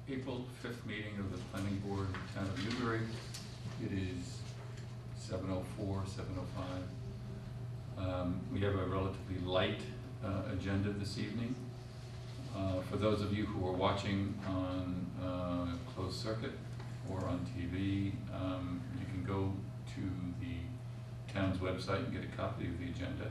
April 5th meeting of the Planning Board of the Town of Newbury. It is 7:04, 7:05. We have a relatively light agenda this evening. For those of you who are watching on closed circuit or on TV, you can go to the town's website and get a copy of the agenda.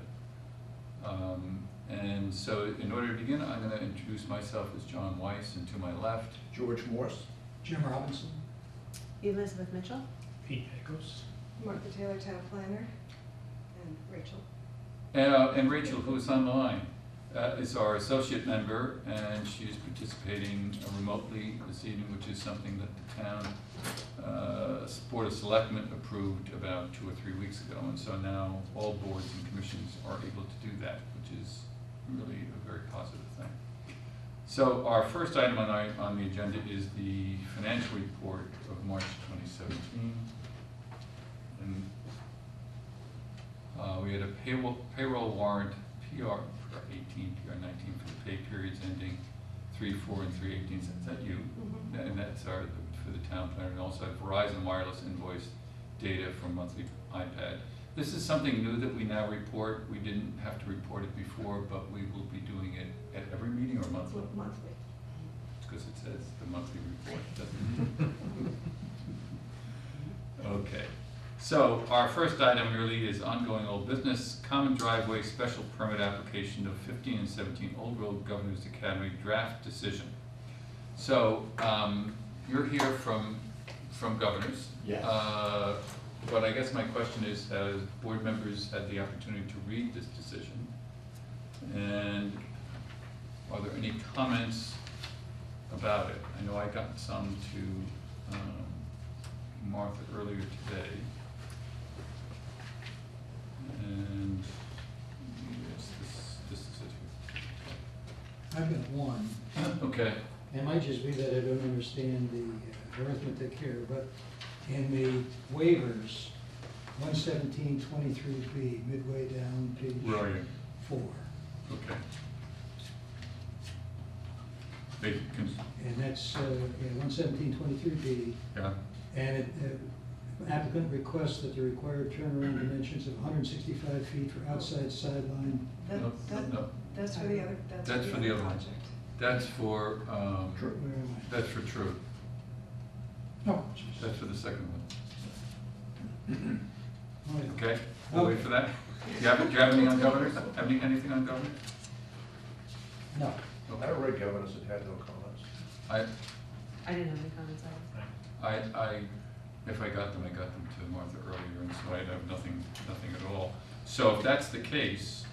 And so in order to begin, I'm going to introduce myself as John Weiss, and to my left, George Morse. Jim Robinson. Elizabeth Mitchell. Pete Pecos. Martha Taylor, Town Planner, and Rachel. and Rachel, who is on the line, is our associate member, and she is participating remotely this evening, which is something that the town Board of Selectmen approved about 2 or 3 weeks ago, and so now all boards and commissions are able to do that, which is really a very positive thing. So our first item on the agenda is the financial report of March 2017. And we had a payroll warrant PR 18, PR 19 for the pay periods ending 3/4 and 3/18. Is that you? Mm-hmm. And that's for the town planner. And also have Verizon Wireless invoice data from monthly iPad. This is something new that we now report. We didn't have to report it before, but we will be doing it at every meeting or monthly? Monthly. It's because it says the monthly report, doesn't it? Okay. So our first item really is ongoing old business, common driveway special permit application of 15 and 17 Old Road Governor's Academy draft decision. So you're here from Governor's. Yes. But I guess my question is, has board members had the opportunity to read this decision? And are there any comments about it? I know I got some to Martha earlier today. And yes, this is it I've got one. here. Okay. It might just be that I don't understand the arithmetic here, but in the waivers, 11723B, midway down page Where are you? 4. Okay. And that's 11723B. Yeah. And applicant requests that the required turnaround dimensions of 165 feet for outside sideline. No. That's for the other, That's for the other one. project. That's for Where am I? that's for True. Oh, jeez. That's for the second one. Oh, yeah. Okay. We'll wait for that. Do you have any on Governors? Anything on Governors? No. I read governance that had no comments. I didn't have any comments either. If I got them to Martha earlier, and so I have nothing at all. So if that's the case,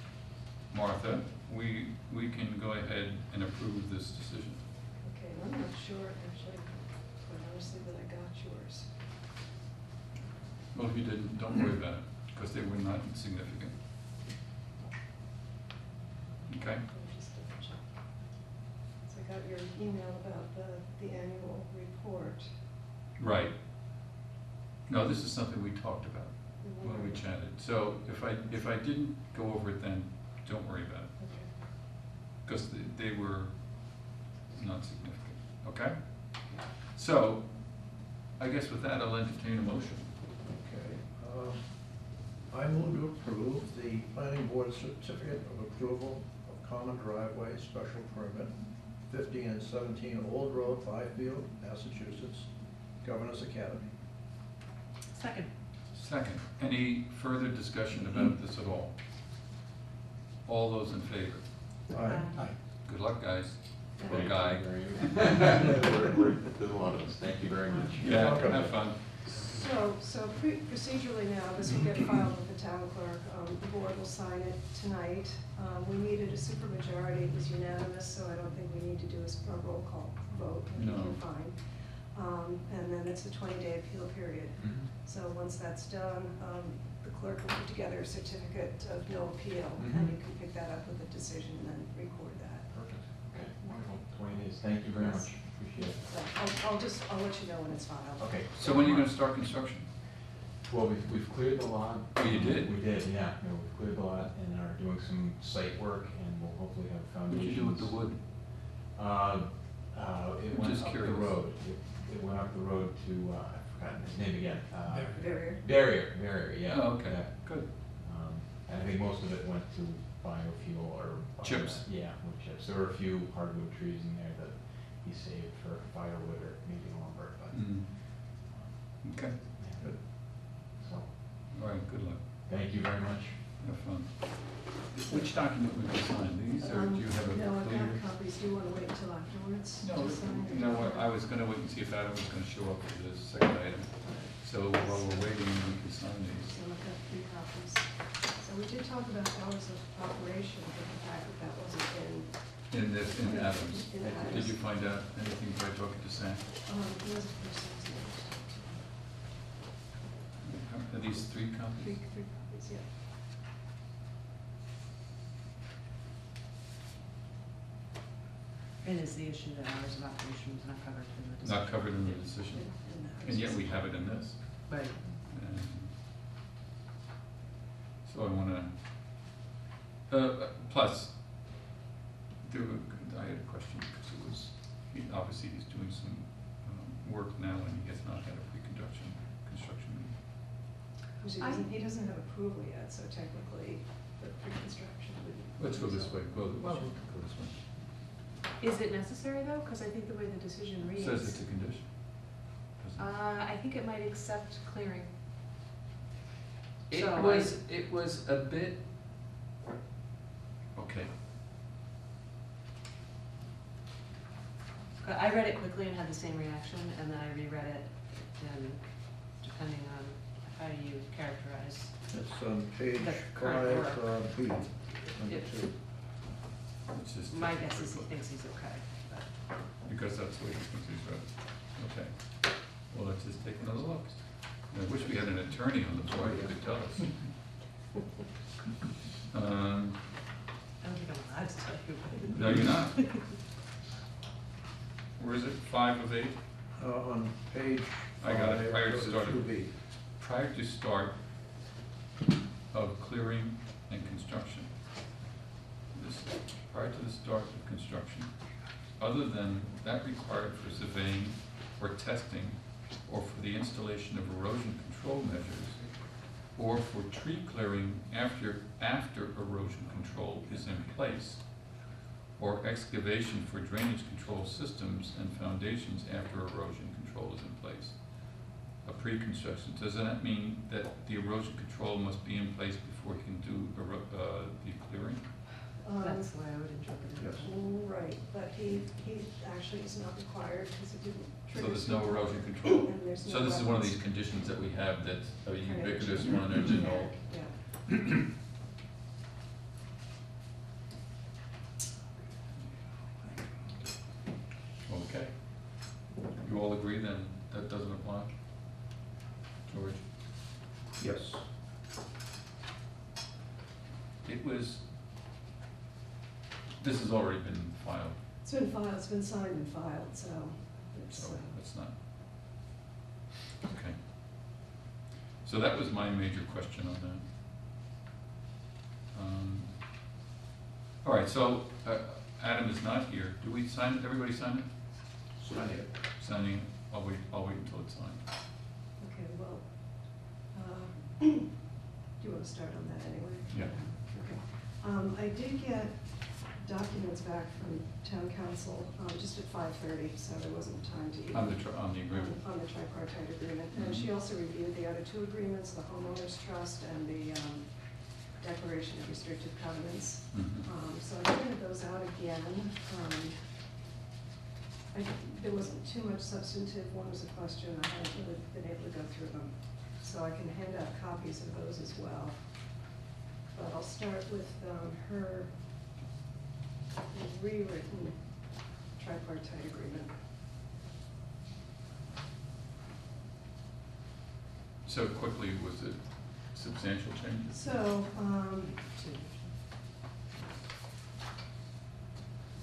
Martha, we can go ahead and approve this decision. Okay, I'm not sure, actually, quite honestly, that I got yours. Well, if you didn't, don't worry about it, because they were not insignificant. Okay? Let me just double check. So I got your email about the annual report. Right. No, this is something we talked about when we chatted. So if I didn't go over it then, don't worry about it, Okay. because they were not significant. Okay? So I guess with that, I'll entertain a motion. Okay. I move to approve the planning board certificate of approval of common driveway special permit, 15 and 17 Old Road, Byfield, Massachusetts, Governor's Academy. Second. Second, any further discussion about this at all? All those in favor? Aye. Aye. Good luck, guys. Or Thank guy. There's a lot of us. Thank you very much. Yeah, have fun. So procedurally now, this will get filed with the town clerk. The board will sign it tonight. We needed a supermajority, it was unanimous, so I don't think we need to do a roll call vote. I think No. you're fine. And then it's a 20-day appeal period. Mhm. So once that's done, the clerk will put together a certificate of no appeal, Mhm. and you can pick that up with a decision and then record that. Perfect. Okay, wonderful. 20 days. Thank you very Yes. much. Appreciate it. So I'll let you know when it's filed. Okay. So when are you going to start construction? Well, we've cleared the lot. Oh, you did? We did, yeah. You know, we've cleared the lot and are doing some site work, and we'll hopefully have What foundations. did you do with the wood? I It I'm went just up the curious. road. It went up the road to, I've forgotten his name again. Barrier. Barrier, yeah. Oh, okay, yeah. good. And I think most of it went to biofuel or. Chips. Yeah, wood chips. There were a few hardwood trees in there that he saved for firewood or maybe lumber, but, Mm. Okay, yeah. Good. So, all right, good luck. thank you very much. Have fun. Which document would you sign, these, or do you have a No, I've clear? got copies, do you wanna wait until afterwards? No, to sign you it? know what, I was gonna wait and see if Adam was gonna show up for the second item. So while we're waiting, we can sign these. So I've got 3 copies. So we did talk about hours of operation, but the fact that that wasn't In this, in Adams. In Did Adams. you find out anything by talking to Sam? there was a person who was supposed to Are these 3 talk to. copies? 3 copies, yeah. And is the issue that hours of operation was not covered in the decision? Not covered in the decision, In the and yet we hours. have it in this. Right. And so I wanna, plus, I had a question, because it was, obviously he's doing some work now, and he has not had a construction meeting. He doesn't have approval yet, so technically the pre-construction would. Let's go this way, go this way. Is it necessary though? Because I think the way the decision It reads. says it's a condition. Doesn't it? I think it might accept clearing. It So was a bit, okay, I read it quickly and had the same reaction, and then I reread it, and depending on how you characterize. It's on page The current 5, B, number Yep. 2. it's just. My guess is he thinks he's okay, but. Because that's the way he thinks he's right. Okay, well, let's just take another look. I wish we had an attorney on the floor who could tell us. I don't think I'm allowed to tell you. but- No, you're not. Where is it, 5 of 8? On page I got it. 5, Prior to go to starting. 2B. Prior to start of clearing and construction. This, prior to the start of construction, other than that required for surveying or testing, or for the installation of erosion control measures, or for tree clearing after erosion control is in place, or excavation for drainage control systems and foundations after erosion control is in place. A pre-construction, does that mean that the erosion control must be in place before you can do the clearing? That's the way I would interpret it. Yes. Right, but he actually is not required because it didn't So trigger. there's no some- erosion control? And there's So no this is one of wetlands. these conditions that we have that's a Kind of ubiquitous generic. one, original. Yeah. Okay. You all agree then that doesn't apply? George? Yes. It was, this has already been filed, It's been filed, it's been signed and filed, so it's, so it's not. Okay. So that was my major question on that. All right, so Adam is not here. Do we sign it? Everybody sign it? Sign it. Signing, I'll wait until it's signed. okay, well, do you want to start on that anyway? Yeah. Okay. I did get documents back from town council, just at 5:30, so there wasn't time to even. On the agreement. On the tripartite agreement, and she also reviewed the other 2 agreements, the homeowners trust and the declaration of restrictive covenants. Mhm. So I printed those out again. There wasn't too much substantive, one was a question, I haven't really been able to go through them. So I can hand out copies of those as well. But I'll start with her rewritten tripartite agreement. So quickly, was it substantial changes? So, I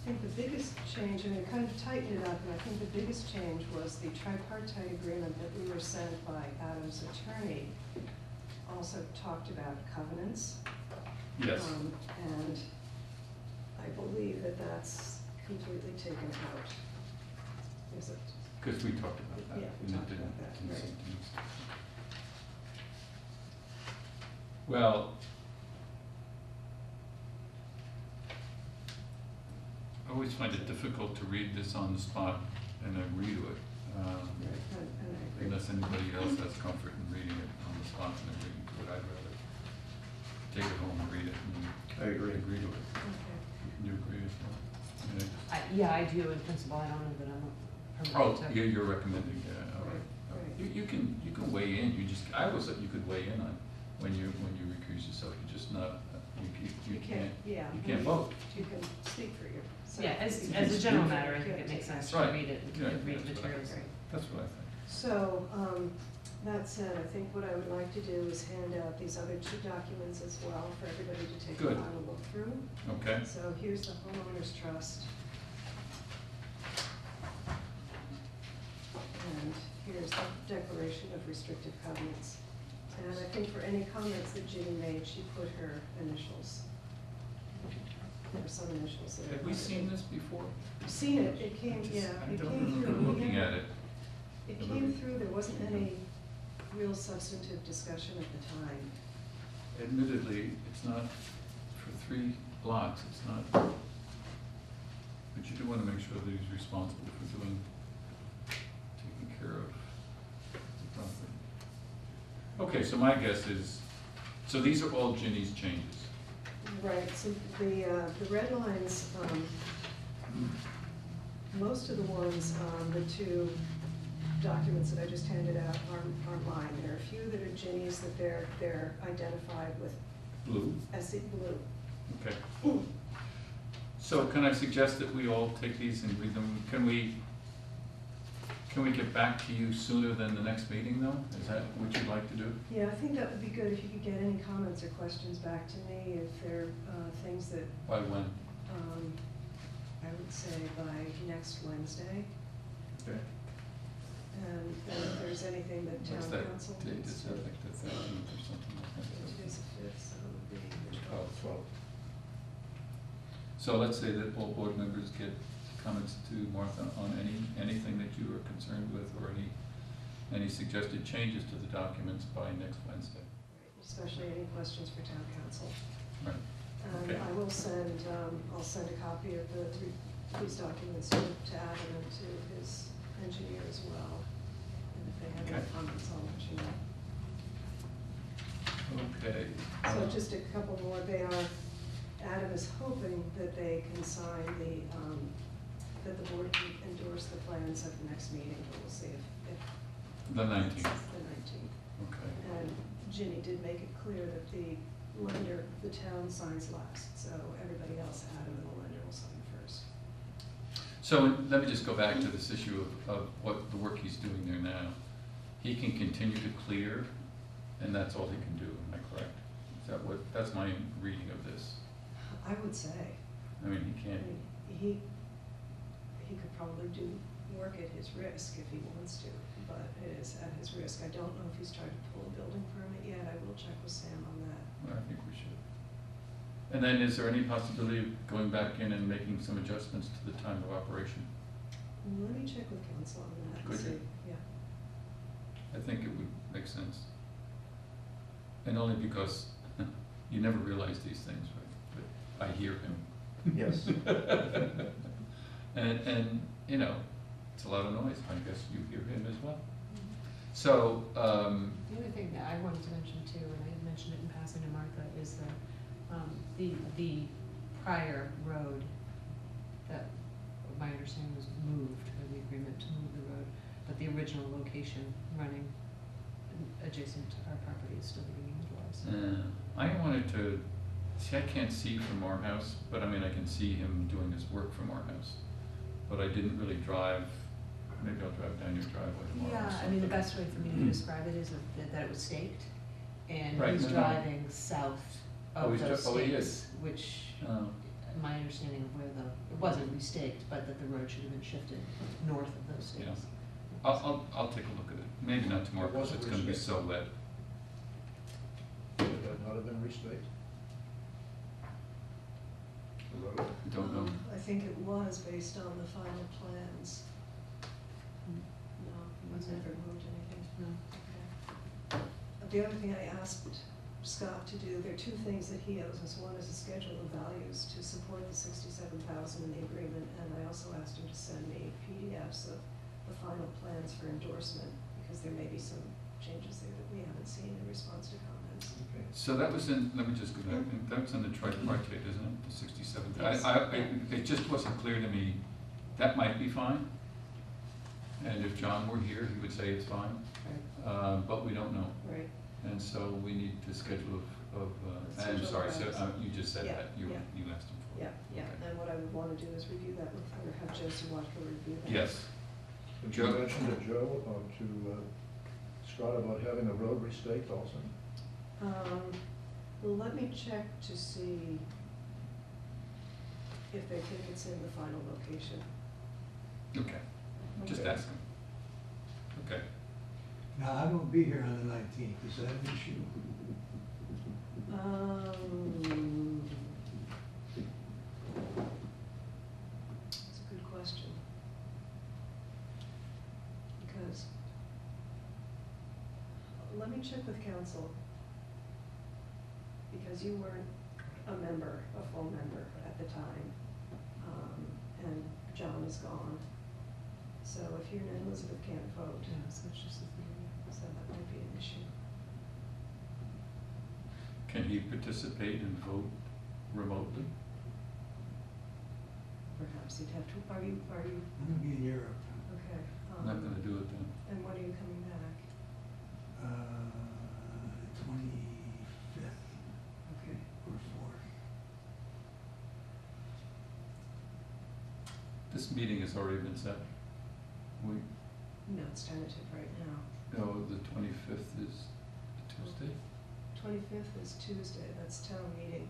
think the biggest change, and it kind of tightened it up, and I think the biggest change was the tripartite agreement that we were sent by Adam's attorney also talked about covenants. Yes. And I believe that that's completely taken out. Is it? Because we talked about that. Yeah, we and it talked didn't- about that, didn't right. seem to us. Well, I always find it difficult to read this on the spot and agree to it, And I agree. unless anybody else has comfort in reading it on the spot and agreeing to it. I'd rather take it home and read it and I agree. agree to it. Okay. You agree as well? I mean, Yeah, I do in principle, I don't know that I'm a Oh, permanent. you're recommending, yeah, all right. Right. You can weigh in, I was, you could weigh in on when you recuse yourself, you're just not, you can't, Yeah. you can't vote. You can speak for yourself. Yeah, as You a can general speak. matter, I think it makes sense to Right. read it, Yeah, and read that's what I materials. think. That's what I think. So, that said, I think what I would like to do is hand out these other two documents as well for everybody to take a Good. final look through. Okay, So here's the homeowners trust. And here's the declaration of restrictive covenants. And I think for any comments that Ginny made, she put her initials. There were some initials there. have we seen this before? You've seen it, it came, yeah, I it don't came through. remember looking at it. It came through, there wasn't any real substantive discussion at the time. Admittedly, it's not for 3 lots, it's not, but you do want to make sure that he's responsible for taking care of the property. Okay, so my guess is, so these are all Ginny's changes. Right, so the red lines, most of the ones, the two documents that I just handed out are mine. There are a few that are Ginny's that they're identified with Blue, SE blue. okay. So can I suggest that we all take these and read them? Can we get back to you sooner than the next meeting, though? Is that what you'd like to do? Yeah, I think that would be good if you could get any comments or questions back to me, if there are things that, By when? I would say by next Wednesday. Okay. And then if there's anything that What's town that council date? needs Is to. that like the 13th or something like that? Today's the fifth, so it would be the 12th. 12. So let's say that all board members get comments to Martha on anything that you are concerned with, or any suggested changes to the documents by next Wednesday. Right, especially any questions for town council. Right. And Okay. I will send, I'll send a copy of these documents to Adam and to his engineer as well. And if they have any Okay. comments, I'll let you know. Okay. So just a couple more, Adam is hoping that they can sign that the board can endorse the plans at the next meeting, but we'll see if. The 19th. The 19th. Okay. And Ginny did make it clear that the lender, the town signs last, so everybody else, Adam and the lender will sign first. So let me just go back to this issue of what the work he's doing there now. He can continue to clear, and that's all he can do, am I correct? Is that what, that's my reading of this. I would say, I mean, he I can't, mean, he could probably do work at his risk if he wants to, but it is at his risk. I don't know if he's tried to pull a building permit yet. I will check with Sam on that. well, I think we should. And then is there any possibility of going back in and making some adjustments to the time of operation? Let me check with council on that and Could you? see, yeah. I think it would make sense. And only because you never realize these things, right? But I hear him. Yes. And, you know, it's a lot of noise, I guess you hear him as well. So, The other thing that I wanted to mention too, and I had mentioned it in passing to Martha, is the prior road that, my understanding was moved, or the agreement to move the road, but the original location running adjacent to our property is still being utilized. I wanted to, see, I can't see from our house, but I mean, I can see him doing his work from our house. But I didn't really drive, maybe I'll drive down your driveway tomorrow. or Yeah, I mean, the something. best way for me to describe it is that it was staked, and Right, he's no, no. driving south Oh, of he's those oh, he stakes, is. which, Oh, my understanding of where it wasn't restaked, but that the road should have been shifted north of those Yeah. stakes. I'll take a look at it, maybe not tomorrow, It because wasn't it's gonna be restricted. so wet. Would that not have been restaked? The road? I don't know. I think it was based on the final plans. never moved anything. No. Okay. The other thing I asked Scott to do, there are two things that he owes us. One is a schedule of values to support the 67,000 in the agreement, and I also asked him to send me PDFs of the final plans for endorsement, because there may be some changes there that we haven't seen in response to comments. Okay. So that was in, let me just go back, that was in the tripartite, isn't it, the 67? Yes. It just wasn't clear to me, that might be fine. And if John were here, he would say it's fine, Right. but we don't know. Right. And so we need the schedule of, I'm Schedule of sorry, so, values. you just said Yeah, that, you yeah. asked him for it. Yeah, Okay. and what I would want to do is review that with, or have Josie Watker review that. Yes, Did you Joe? mention to Joe, to Scott about having the road restaked also? Well, let me check to see if they think it's in the final location. okay, just Okay. ask him. Okay, Now, I won't be here on the 19th, is that an issue? That's a good question. Because, let me check with council, because you weren't a member, a full member at the time, and John is gone. So if you and Elizabeth can't vote, Yeah, so it's just the thing. so that might be an issue. can he participate and vote remotely? Perhaps you'd have to, are you, I'm gonna be in Europe, okay. I'm not gonna do it then. And when are you coming back? 25th Okay. or 4th. This meeting has already been set. We, No, it's tentative right now. no, the 25th is Tuesday? 25th is Tuesday, that's town meeting.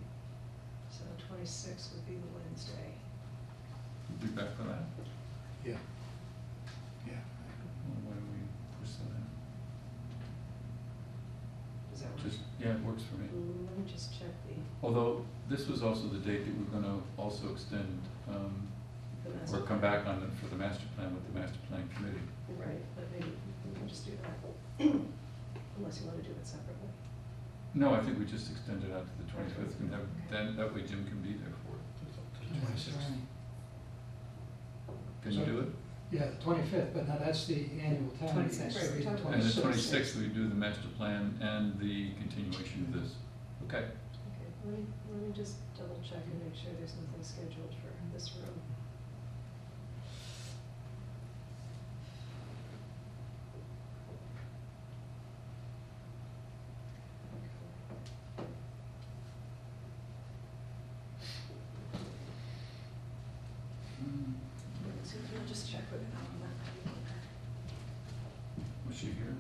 So 26th would be the Wednesday. We'll be back for that? Yeah. Yeah. Well, why don't we push that out? Does that work? Just, yeah, it works for me. Let me just check the Although, this was also the date that we're gonna also extend, master. or come back on it for the master plan with the master plan committee. Right, but maybe we can just do that. Unless you want to do it separately. No, I think we just extend it out to the 25th, and then, that way Jim can be there for it. 26th. Can you do it? Yeah, the 25th, but now that's the annual town meeting. 26th. so it'll be the Right, And the 26th. 26th, we do the master plan and the continuation of this. Okay. Okay, let me just double check and make sure there's nothing scheduled for this room. So you'll just check with Alan, that might be longer. Was she here?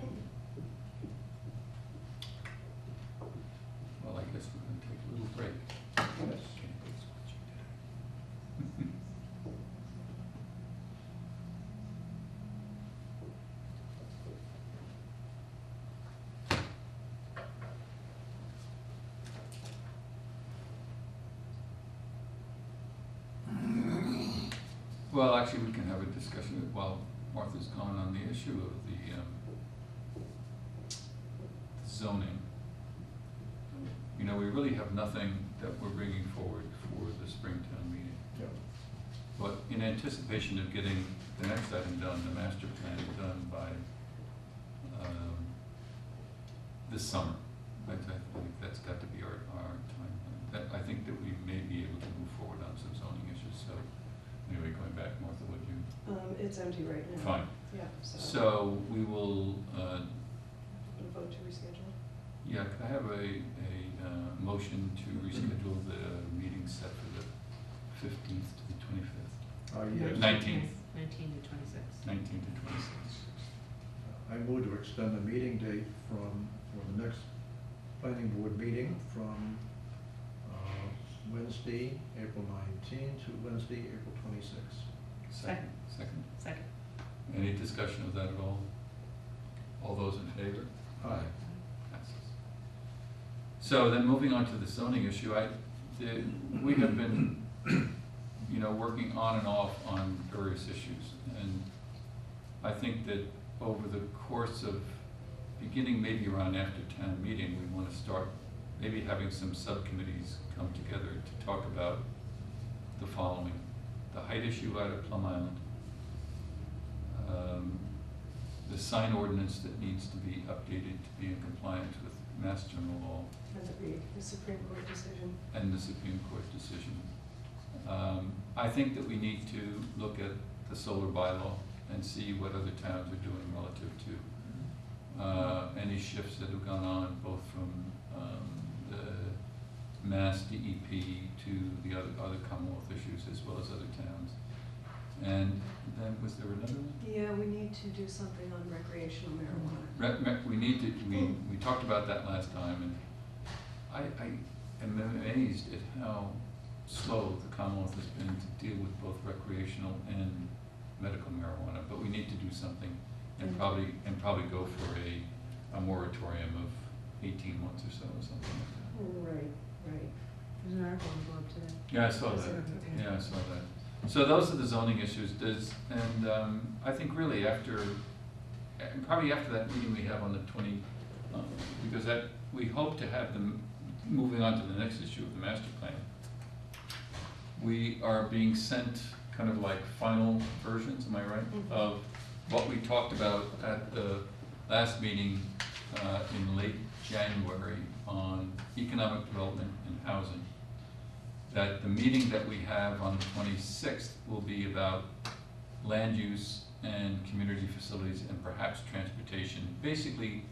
Well, I guess we're gonna take a little break. Yes. Well, actually, we can have a discussion while Martha's gone on the issue of the zoning. You know, we really have nothing that we're bringing forward for the Springtown meeting. Yeah. But in anticipation of getting the next item done, the master plan done by this summer, I think that's got to be our timeline. I think that we may be able to move forward on some zoning issues, so anyway, going back, Martha, would you? It's empty right now. Fine. Yeah, so. So we will, Vote to reschedule? yeah, could I have a motion to reschedule the meeting set for the 15th to the 25th? Yes. 19th. 19 to 26. 19th to 26th. I move to extend the meeting date for the next planning board meeting from Wednesday, April 19, to Wednesday, April 26. Second. Second. Second. Any discussion of that at all? All those in favor? Aye. Passes. So then moving on to the zoning issue, we have been, you know, working on and off on various issues. And I think that over the course of, beginning maybe around after town meeting, we want to start maybe having some subcommittees come together to talk about the following: the height issue out at Plum Island, the sign ordinance that needs to be updated to be in compliance with Mass General Law, And the Supreme Court decision. and the Supreme Court decision. I think that we need to look at the solar bylaw and see what other towns are doing relative to any shifts that have gone on, both from the Mass DEP to the other Commonwealth issues, as well as other towns. And then, was there another one? Yeah, we need to do something on recreational marijuana. We need to, we talked about that last time, and I am amazed at how slow the Commonwealth has been to deal with both recreational and medical marijuana, but we need to do something and probably go for a moratorium of 18 months or so, or something like that. Right, right. There's an article on the Globe today. Yeah, I saw Is that. it? Okay. Yeah, I saw that. So those are the zoning issues. I think really probably after that meeting we have on the 20, because we hope to have them moving on to the next issue of the master plan. We are being sent kind of like final versions, am I right, of what we talked about at the last meeting in late January on economic development and housing. That the meeting that we have on the 26th will be about land use and community facilities and perhaps transportation. Basically,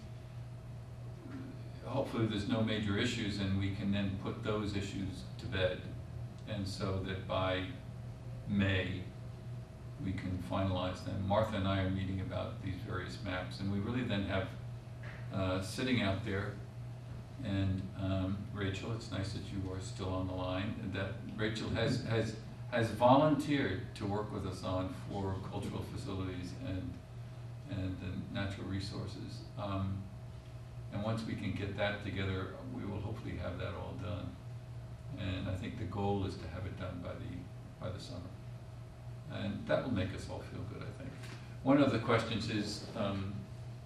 hopefully there's no major issues and we can then put those issues to bed. And so that by May, we can finalize them. Martha and I are meeting about these various maps, and we really then have sitting out there. And Rachel, it's nice that you are still on the line, and that Rachel has volunteered to work with us on for cultural facilities and natural resources. And once we can get that together, we will hopefully have that all done. And I think the goal is to have it done by the summer. And that will make us all feel good, I think. One of the questions is,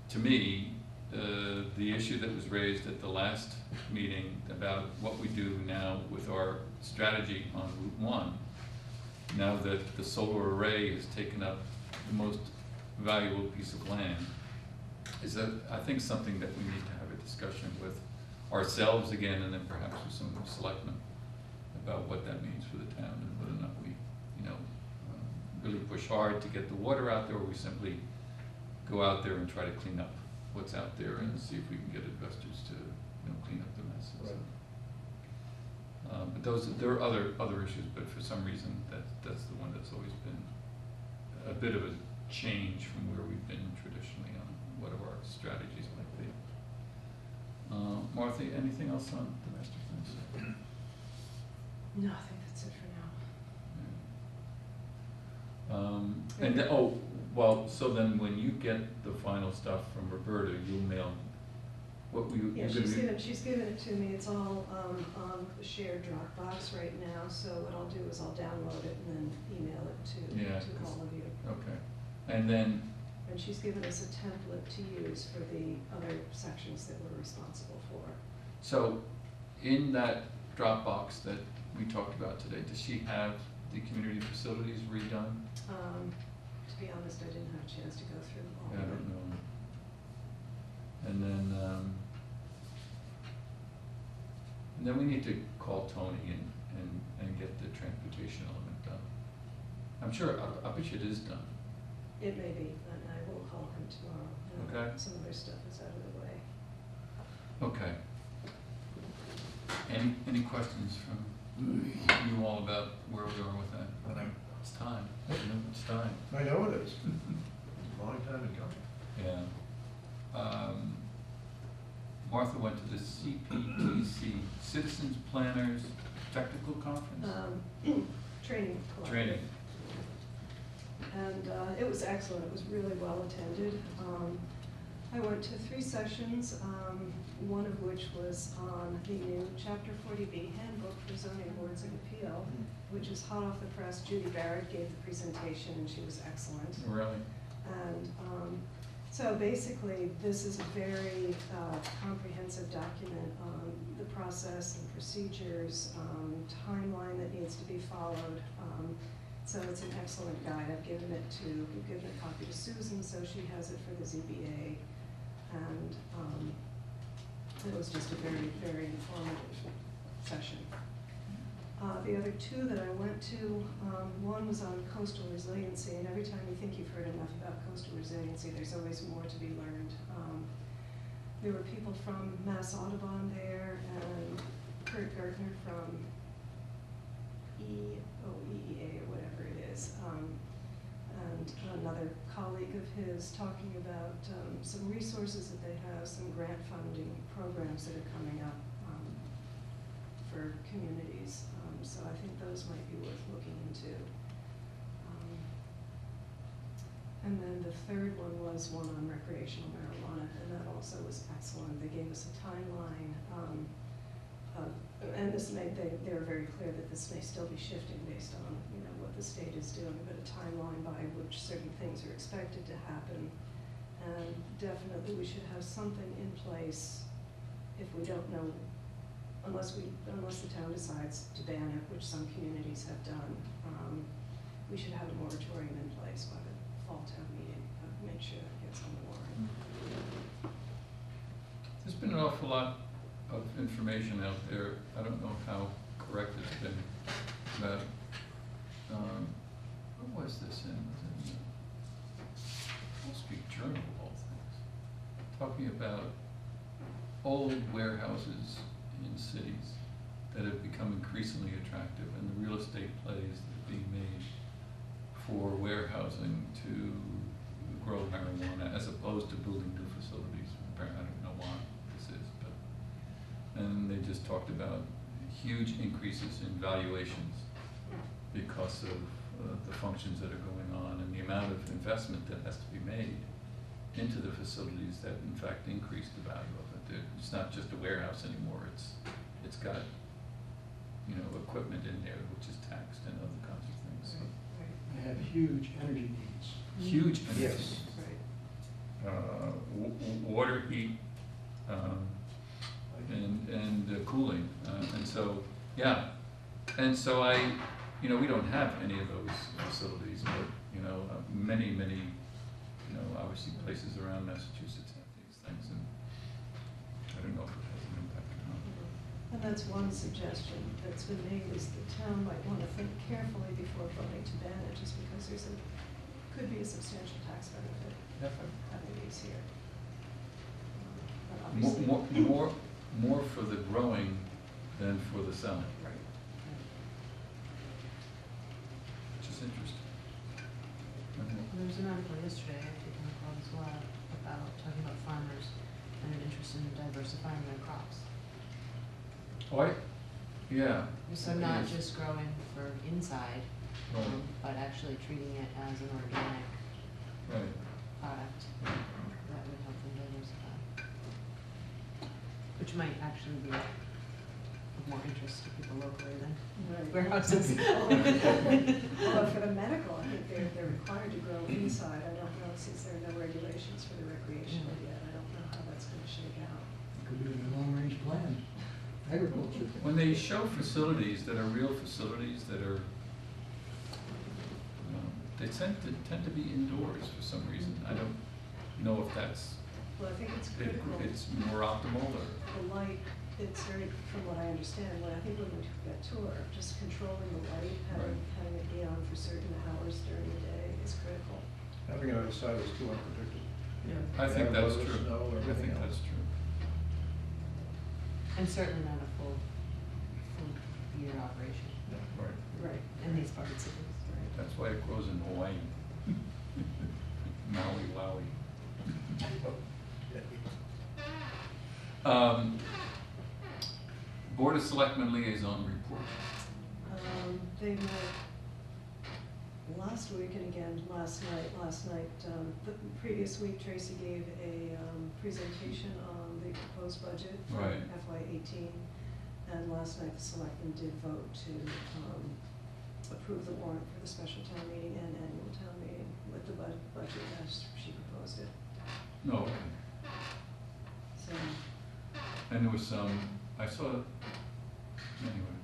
to me, the issue that was raised at the last meeting about what we do now with our strategy on Route 1, now that the solar array has taken up the most valuable piece of land, is that I think something that we need to have a discussion with ourselves again, and then perhaps with some selectmen about what that means for the town and whether or not we, really push hard to get the water out there, or we simply go out there and try to clean up what's out there and see if we can get investors to, clean up the mess. Right. But there are other issues, but for some reason that's the one that's always been a bit of a change from where we've been traditionally on what our strategies might be. Martha, anything else on the master plan? No, I think that's it for now. So then when you get the final stuff from Roberta, you'll mail what we. Yeah, she's given it to me. It's all on the shared Dropbox right now, so what I'll do is I'll download it and then email it to all of you. Okay, and then. And she's given us a template to use for the other sections that we're responsible for. So, in that Dropbox that we talked about today, does she have the community facilities redone? To be honest, I didn't have a chance to go through all Yeah, I of it. don't know. And then we need to call Tony and get the transportation element done. I'm sure, I bet you it is done. It may be, and I will call him tomorrow. Okay. Some other stuff is out of the way. Okay. Any questions from you all about where we are with that? It's time. It's time. I know it is. A long time ago. Yeah. Martha went to the CPTC, Citizens Planners Technical Conference? Training. Collaborative. Training. And it was excellent. It was really well attended. I went to 3 sessions, one of which was on the new Chapter 40B Handbook for Zoning Boards of Appeal, which is hot off the press. Judy Barrett gave the presentation, and she was excellent. Really? And So basically, this is a very comprehensive document on the process and procedures, timeline that needs to be followed. So it's an excellent guide. We've given a copy to Susan, so she has it for the ZBA. And it was just a very, very informative session. The other two that I went to, one was on coastal resiliency, and every time you think you've heard enough about coastal resiliency, there's always more to be learned. There were people from Mass Audubon there, and Kurt Gertner from EOEEA, or whatever it is, and another colleague of his talking about some resources that they have, some grant funding programs that are coming up for communities. So I think those might be worth looking into. And then the third one was one on recreational marijuana, and that also was excellent. They gave us a timeline, and they were very clear that this may still be shifting based on what the state is doing, but a timeline by which certain things are expected to happen. And definitely we should have something in place if we don't know. Unless the town decides to ban it, which some communities have done, we should have a moratorium in place by the fall town meeting, make sure that gets on the warrant. There's been an awful lot of information out there. I don't know how correct it's been about, what was this in? Was it in the Wall Street Journal of all things? Talking about old warehouses in cities that have become increasingly attractive, and the real estate plays that are being made for warehousing to grow marijuana as opposed to building new facilities. Apparently, I don't know why this is, but, and they just talked about huge increases in valuations because of the functions that are going on and the amount of investment that has to be made into the facilities that in fact increase the value of it. It's not just a warehouse anymore. It's got, equipment in there which is taxed and other kinds of things. So They have huge energy needs. huge energy Yes. needs. Water, heat, and cooling, and so we don't have any of those facilities, but many obviously places around Massachusetts have these things, and I don't know if it has an impact or not. And that's one suggestion that's been made, is the town might want to think carefully before voting to ban it, just because could be a substantial tax benefit from having these here. But obviously. More for the growing than for the selling, Right. which is interesting. There was an article yesterday, I think, in the Club as well, about talking about farmers and an interest in diversifying their crops. Yeah. So not Yes. just growing for inside, Right. but actually treating it as an organic Right. product that would help them diversify. Which might actually be of more interest to people locally than Right. warehouses. Although for the medical, I think they're required to grow inside. I don't know, since there are no regulations for the recreational yet, I don't know how that's going to shake out. It could be a long-range plan, agriculture. When they show facilities that are real facilities that are, they tend to be indoors for some reason. I don't know if that's, Well, I think it's critical. it's more optimal or. The light, it's very, from what I understand, when we took that tour, just controlling the light, having it be on for certain hours during the day is critical. Having it outside is too unpredictable. I think Yeah, that's weather, true. snow, I everything think that's else. true. And certainly not a full year operation Right. Right. in these parts of cities. That's why it grows in Hawaii. Maui, Wowie. Board of Selectmen liaison report. They met last week and again last night. The previous week, Tracy gave a presentation on the proposed budget for Right. FY18. And last night, the selectmen did vote to approve the warrant for the special town meeting and annual town meeting with the budget as she proposed it. No, okay. So, And there was some, I saw, anyway,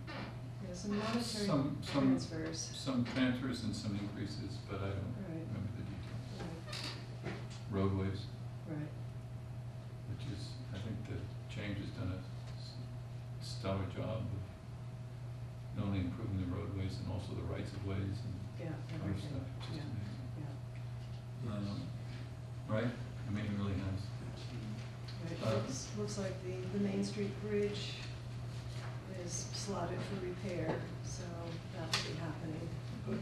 There's some monetary some transfers. some transfers and some increases, but I don't Right. remember the details. Right, Roadways, right. which is, I think the change has done a stellar job of not only improving the roadways and also the rights of ways and Yeah, other everything. stuff, it's just Yeah, amazing. yeah. Right? I mean, it really has. Right, looks like the Main Street Bridge is slotted for repair, so that will be happening Good.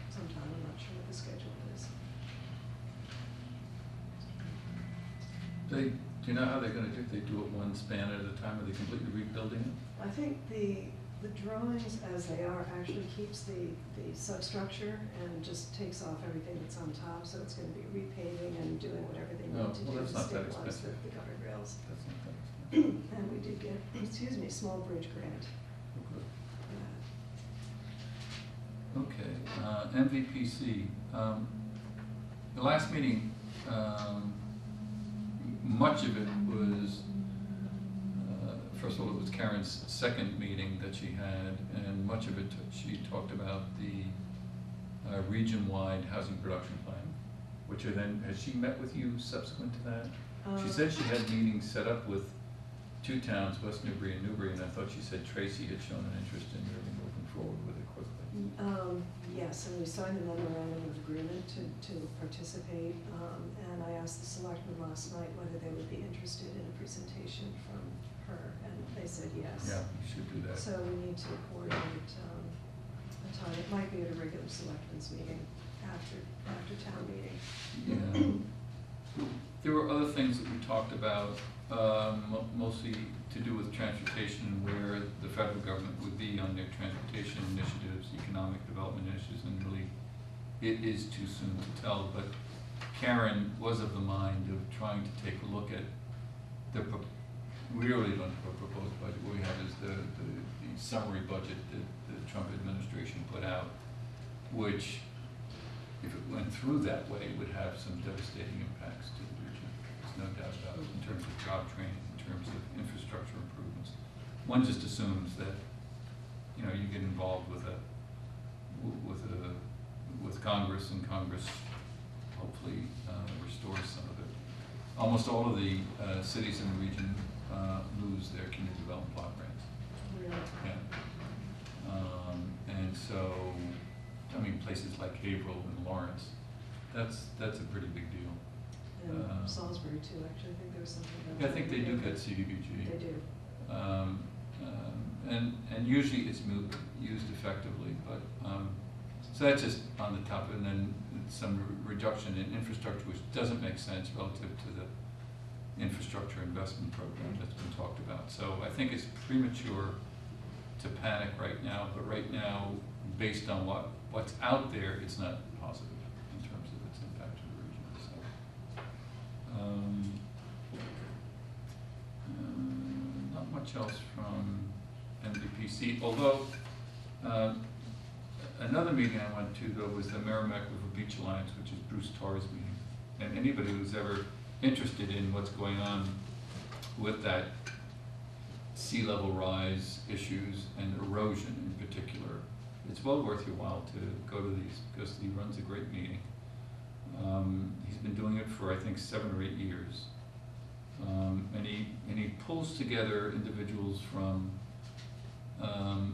sometime, I'm not sure what the schedule is. Do you know how they're gonna do it? They do it one span at a time, are they completely rebuilding it? I think the drawings as they are actually keeps the substructure and just takes off everything that's on top, so it's gonna be repaving and doing whatever they Oh, need to well, do to that's not that stabilize expensive. the covered rails. That's not that expensive. And we did get, excuse me, small bridge grant Oh, good. for that. Okay, MVPC. The last meeting, much of it was, first of all, it was Karen's second meeting that she had, and much of it, she talked about the region-wide housing production plan, which has she met with you subsequent to that? She said she had meetings set up with two towns, West Newbury and Newbury, and I thought she said Tracy had shown an interest in really moving forward with it quickly. Yes, and we signed a memorandum of agreement to participate, and I asked the selectmen last night whether they would be interested in a presentation from her, and they said yes. Yeah, you should do that. So we need to coordinate a time, it might be at a regular selectmen's meeting after town meeting. Yeah. There were other things that we talked about, mostly to do with transportation, where the federal government would be on their transportation initiatives, economic development initiatives, and really, it is too soon to tell, but Karen was of the mind of trying to take a look at we really don't have a proposed budget. What we have is the summary budget that the Trump administration put out, which, if it went through that way, would have some devastating impacts to the region. There's no doubt about it, in terms of job training, in terms of infrastructure improvements. One just assumes that, you know, you get involved with Congress, and Congress hopefully restores some of it. Almost all of the cities in the region lose their community development block grants. Really? Yeah. And so, I mean, places like Haverhill and Lawrence, that's a pretty big deal. And Salisbury too, actually, I think there was something about. Yeah, I think they do get CDBG. They do. And usually it's used effectively, but, so that's just on the top, and then some reduction in infrastructure, which doesn't make sense relative to the infrastructure investment program that's been talked about. So I think it's premature to panic right now, but right now, based on what's out there, it's not positive in terms of its impact to the region, so. Not much else from MVPC, although another meeting I went to, though, was the Merrimack River Beach Alliance, which is Bruce Tarr's meeting. And anybody who's ever interested in what's going on with that sea level rise issues and erosion in particular, it's well worth your while to go to these, because he runs a great meeting. He's been doing it for, I think, 7 or 8 years. And he pulls together individuals from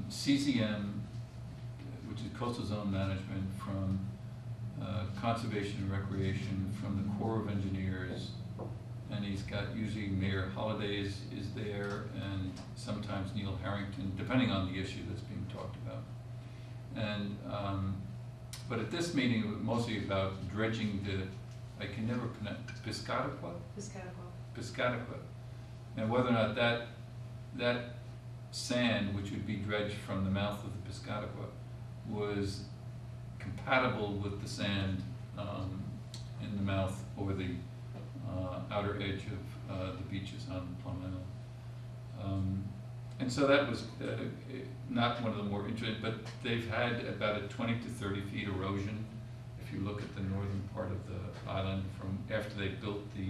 CZM, which is Coastal Zone Management, from Conservation and Recreation, from the Corps of Engineers, and he's got usually Mayor Hollidays is there, and sometimes Neil Harrington, depending on the issue that's being talked about. And but at this meeting, it was mostly about dredging I can never pronounce, Piscataqua? Piscataqua, and whether or not that sand, which would be dredged from the mouth of the Piscataqua, was compatible with the sand in the mouth or the outer edge of the beaches on Plum Island. And so that was not one of the more interesting, but they've had about a 20 to 30 feet erosion. If if you look at the northern part of the island from after they built the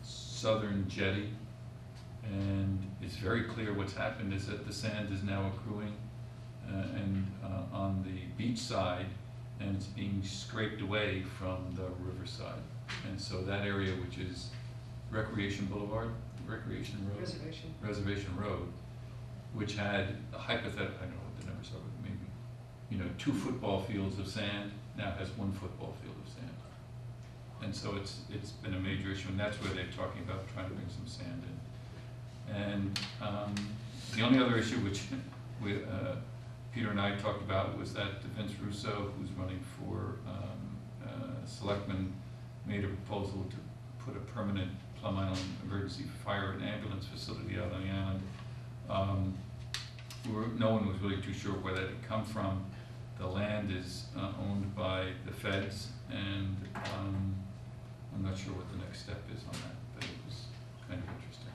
southern jetty. And it's very clear what's happened is that the sand is now accruing on the beach side, and it's being scraped away from the riverside. And so that area, which is Recreation Boulevard, Recreation Road? Reservation Road, which had a hypothetical, I don't know what the numbers are, but maybe, 2 football fields of sand, now has 1 football field of sand. And so it's been a major issue, and that's where they're talking about trying to bring some sand in. And the only other issue which Peter and I talked about was that Vince Russo, who's running for selectman, made a proposal to put a permanent Plum Island emergency fire and ambulance facility out on the island. No one was really too sure where that had come from. The land is owned by the feds, and I'm not sure what the next step is on that, but it was kind of interesting.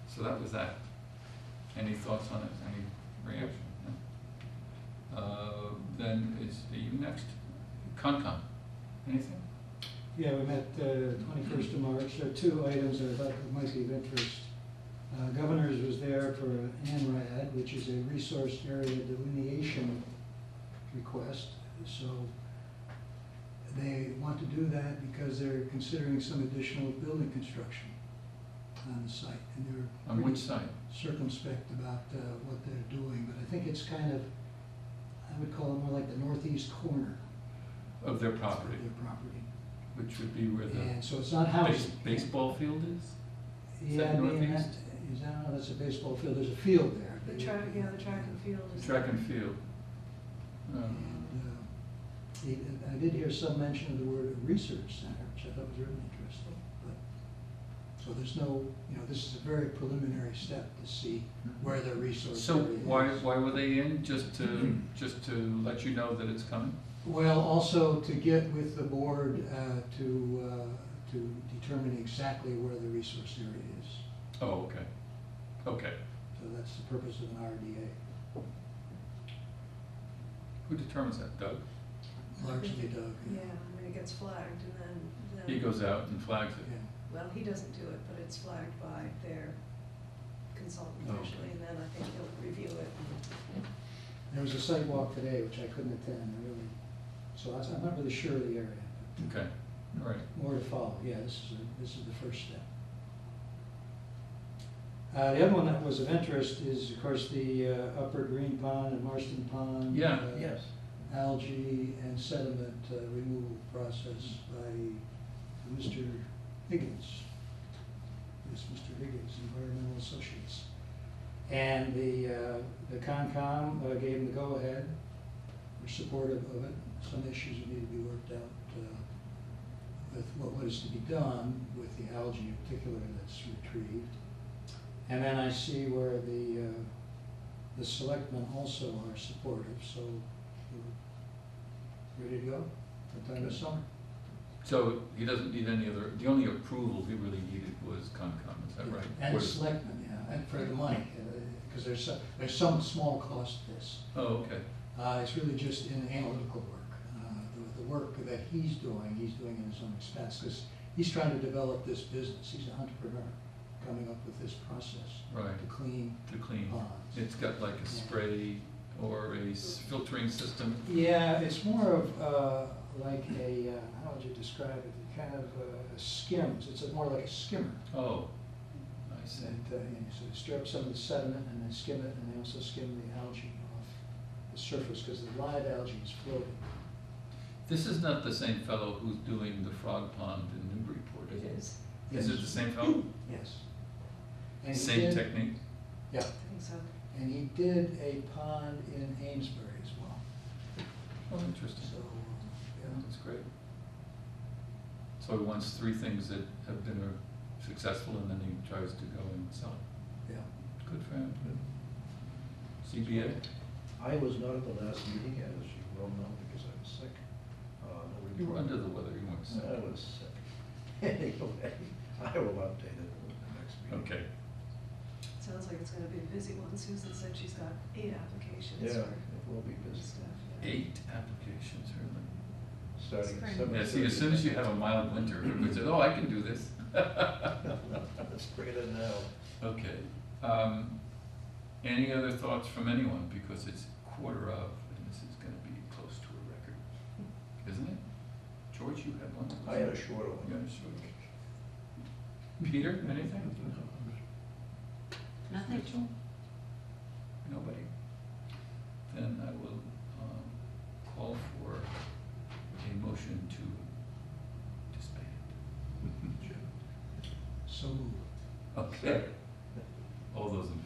So that was that. Any thoughts on it? Any reaction? No? Then are you next? Concom. Anything? Yeah, we met 21st of March. There are 2 items that I thought might be of interest. Governor's was there for ANRAD, which is a resource area delineation request. So they want to do that because they're considering some additional building construction on the site. And they're On which side? circumspect about what they're doing, but I think it's kind of, I would call it more like the northeast corner Of their property, of their property. which would be where the And so it's not housing. baseball field is? Is Yeah, that I mean, northeast? no, that's a baseball field, there's a field there. The track and field is. Track and field. And I did hear some mention of the word research center, which I thought was really interesting. But so there's no, this is a very preliminary step to see where their resource So area is. why were they in? Just to let you know that it's coming? Well, also to get with the board to determine exactly where the resource area is. Oh, okay. Okay. So that's the purpose of an RDA. Who determines that? Doug? Largely Doug. Yeah, I mean, it gets flagged and then. He goes out and flags it. Yeah. Well, he doesn't do it, but it's flagged by their consultant Oh, okay. usually, and then I think he'll review it. There was a site walk today, which I couldn't attend, really. So I'm not really sure of the area. Okay. All right. More to follow. Yeah, this is the first step. The other one that was of interest is, of course, the Upper Green Pond and Marston Pond. Yeah. Yes. Algae and sediment removal process by Mr. Higgins. Yes, Mr. Higgins, Environmental Associates. And the Concom gave them the go-ahead. We're supportive of it. Some issues need to be worked out with what is to be done with the algae in particular that's retrieved. And then I see where the selectmen also are supportive, so we're ready to go sometime this summer. So he doesn't need any other, the only approval he really needed was Concom, is that right? And Or- selectmen, yeah, and for the money, because there's some small cost to this. Oh, okay. It's really just in analytical work. The work that he's doing in his own expense, because he's trying to develop this business. He's an entrepreneur coming up with this process Right. to clean To clean. ponds. It's got like a Yeah. spray or a filtering system. Yeah, it's more of like a, how would you describe it? Kind of skims. It's more like a skimmer. Oh, I see. And so they strip some of the sediment and then skim it, and they also skim the algae off the surface because the live algae is floating. This is not the same fellow who's doing the frog pond in Newburyport, is it? It is, Is it the same fellow? Yes. And he Same did- technique? Yeah, I think so. and he did a pond in Amesbury as well. Oh, interesting. So, Yeah, that's great. So he wants 3 things that have been successful, and then he tries to go and sell it. yeah. Good for him. CBA? I was not at the last meeting, as you well know, because I was sick. No You were report. under the weather, you weren't sick. I was sick. Anyway, I will update it with the next meeting. Okay. Sounds like it's gonna be a busy one. Susan said she's got 8 applications Yeah, for it will be busy. stuff, yeah. 8 applications, really? Starting at Spring. 7:30. Yeah, see, as soon as you have a mild winter, everybody says, oh, I can do this. Let's bring it in now. Okay, any other thoughts from anyone, because it's 1/4 of, and this is gonna be close to a record, isn't it? George, you had one? I had a shorter one. You had a short one. Peter, anything? Nothing. Rachel? Nobody? Then I will, call for a motion to disband. So moved. Okay, all those in